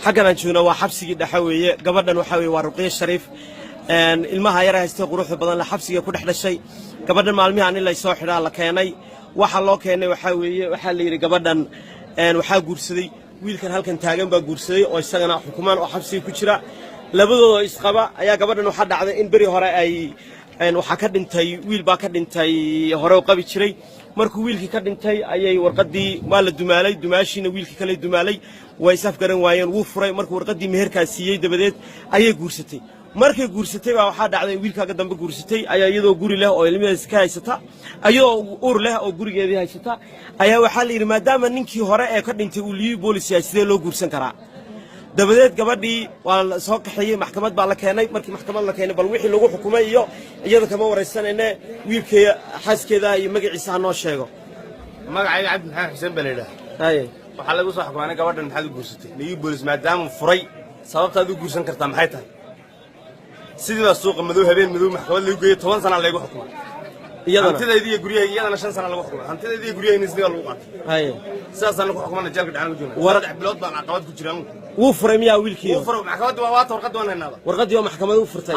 حقنا نشوفنا وحبسي دحوية قبلنا وحوي ورقية الشريف المها يرى يستغرق بدن لحبسي كل إحدى شيء قبلنا معلمي عن الله يسوع حنا لكيني وحلا كيني وحوي وحلي قبلنا وحا جورسدي ويل كان هل كان تاجن بجورسدي أو يستغنى حكومان أو حبسي كشرة لبضوا إسقابا يا قبلنا وحد على إن بري هراء أي وحكد انتي ويل باكد انتي هراء قبي شري markuu wiilkii ka dhintay ayay warqadii maal dumaalay dumaashina wiilkii kale dumaalay way saf garan waayeen wuu furay markuu warqadii meherka siiyay dabadeed ayay guursatay markay guursatay baa waxa dhacday wiilkaaga dambe guursatay ayaa iyadoo guri leh oo ilmihiisa ka haysata ayadoo uur leh oo gurigeedii haysata ayaa waxa la yiri maadaama ninkii hore ee ka dhintay uu liibi booliska sidee loo guursan karaa dabadeed gabadhii waa soo kaxeeyay maxkamad baa la keenay markii maxkamad la keenay bal wixii lagu xukumay iyo iyada kama wareysanayna wiilkii xaskeeda iyo magaciisa noo sheego magacayga Cabdi Maxamed Xuseen Baleeda waxa lagu soo xukumay gabadhan maxaad u guursatay liibi boolis maadaama furay sababtaad u guursan kartaa maxay tahay sidii suuqa madow habeen madow maxkamad lagu geeyay 10 sano lagu xukumay hantideedii guriyayga iyadana 5 sano lagu xukumay hantideedii guriyayna sidii lagu qaatay sidaasaan lagu xukumay jeelka dhacaan ku joogna warad bilood baan caqabad ku jiraan wuu furay miyaa wiilkii wuu furay maxkamadda waa warqad wanaynada warqadii oo maxkamadda u furtay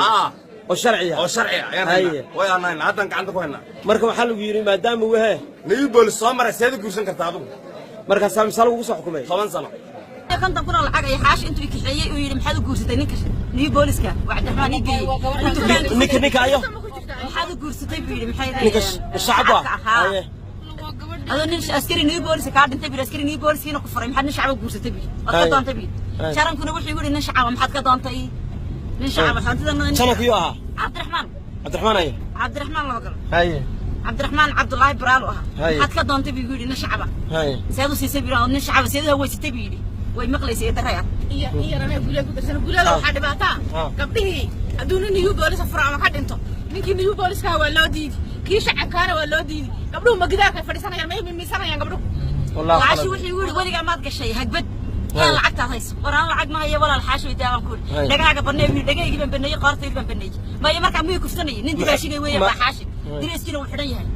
oo sharciya ayaan way aanayna hadan gacanta ku haynaa marka waxa lagu yiri maadaama wahe niyu boolis soo maray seed guursan kartaa adigu marka saamisal ugu soo xukumay 10 sano كنت أقول لك يا حاش أنتوا كحيي ويرم حدا جورستين نيو بوليسكا وعد الرحمن يجي نيك أيوه حدا جورستين بيرم حدا نيك الشعبة هذا نيش أسكري نيو بوليس كارد أنت بير أسكري نيو بوليس هنا كفر محد نشعب جورستين بير أكيد أنت بير شارم كنا وش يقول نشعب محد كذا أنت إيه نشعب حد ذا شنو فيها عبد الرحمن أيه عبد الرحمن الله قال أيه عبد الرحمن عبد الله برالوها حد كذا أنت بيقول نشعب سيدو سيسبير نشعب سيدو هو سيتبيري way maqlaysay darayad iyo rana guulay ku darsan guulada waxa dhibaato gabdhihii aduuna niyu boolis afraama ka dhinto ninkii niyu booliska waa loo diidi kii shacabkaana waa loo diidi gabdhuhu magidaarka fadhisanayaan ma miisanayaan gabdhuhu wallahi wixii wuri wadiga maad gashay hagbad yaa lacagta hayso waraan lacag ma hayo walaal xaash way daawan ku dhagaaga banay dhagaygi ban banay qaartay ban banay ma marka muu kufsanay nin dibaashiga weeye ba xaashi direeskina uu xiran yahay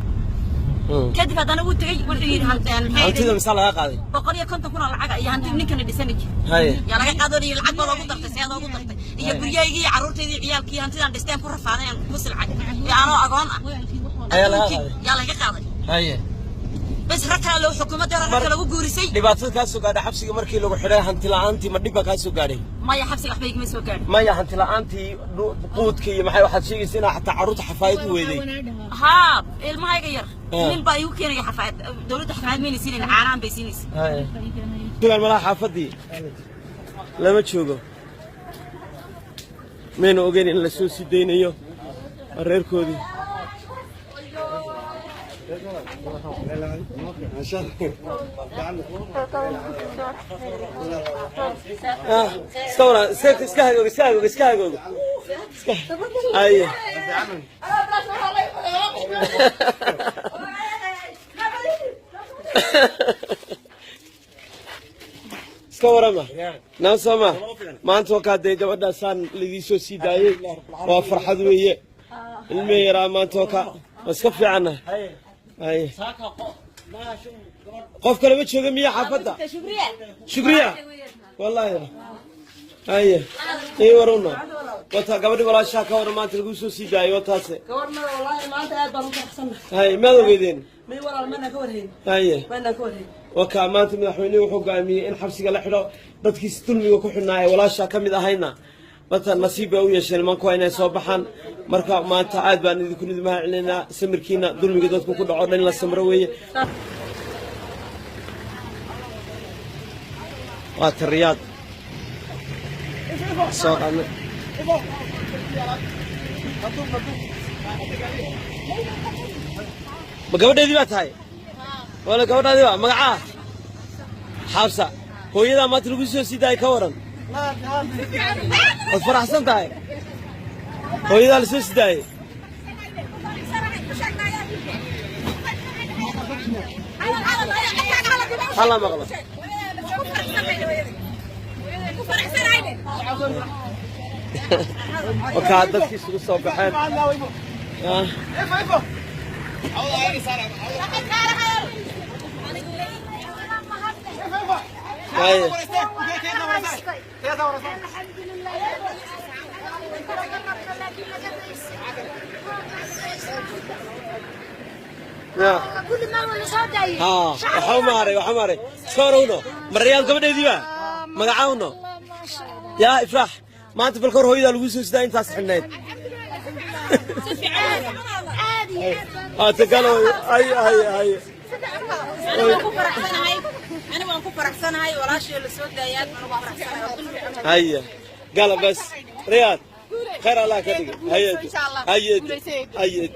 كذب هذا أنا قلت لي والحين هانتي مثال هذا بقولي كنت أكون العقد يا هانتي منك اللي دسنك يا لقى قادري العقد ولا قدرت سيادة وقدرت هي برياجي عرورتي ذي عيال كي هانتي عند دستين كل رفعنا يعني بس العقد يا أنا أقون يا لقى قادري هاي بس ركنا لو حكومة ركنا لو جورسي دبعت كاسو قاعد حبسي مركي لو حراه هانتي لا أنتي ما دبا كاسو قاعد ما يا حبسي أحبيك مسوا قاعد ما يا هانتي لا أنتي قوت كي ما حي واحد شيء يصير حتى عروض حفايد ويدي ها الماء يغير من بايو كان يا حفايد دولة حفايد مين يصير عارم بيسينيس شو الملا حافظي لما تشوفه من أوجين إلا سوسي دينيو الرير كودي استورا اسكاغو ايوه استورا ناس ما انت وكاد gabadha san lidii soo sii daayay waa farxad weeye ilmeeyara maanta ka iska fiicana أيه. قف كلمة شو جميع حفظة. شكريا. والله يا. أيه. إيه ورونا. وتا قبل ولا شاكا ولا ما تلقوا سوسي جاي وتاسه. كورنا والله ما أنت قاعد بروح أحسن. هاي ما لقيتين. مي ورا المنا كورهين. أيه. منا كورهين. وكمان تمن حويني وحقامي إن حبسي قال حلو بدك ستلمي وكحنا ولا شاكا من هاينا. مثلا نصيب أو يشيل ما كوينا صباحا مركب ما تعاد بان إذا كنا ما علينا سمركينا دول مقدرتكم كل عرضنا للسمروية وات الرياض صوت عنا بقول هذي بات هاي ولا قول هذي بات مقعة حافظة هو إذا ما تلقوا سيدا يكورن الفرح سنتاي هو إذا لسوس داي الله مغلط وكادت كيس الصباحين هاي كل ما هو صادق وحماري صارونا مريال قبل ديبا مقعاونا يا افراح ما انت في الكور هويدا لو سو سدا انت حنيت عادي تقالوا اي انا waan ku faraxsanahay walaashii la soo daayay aan ugu faraxsanahay هيا قال بس رياض خير الله كدق هيا هيا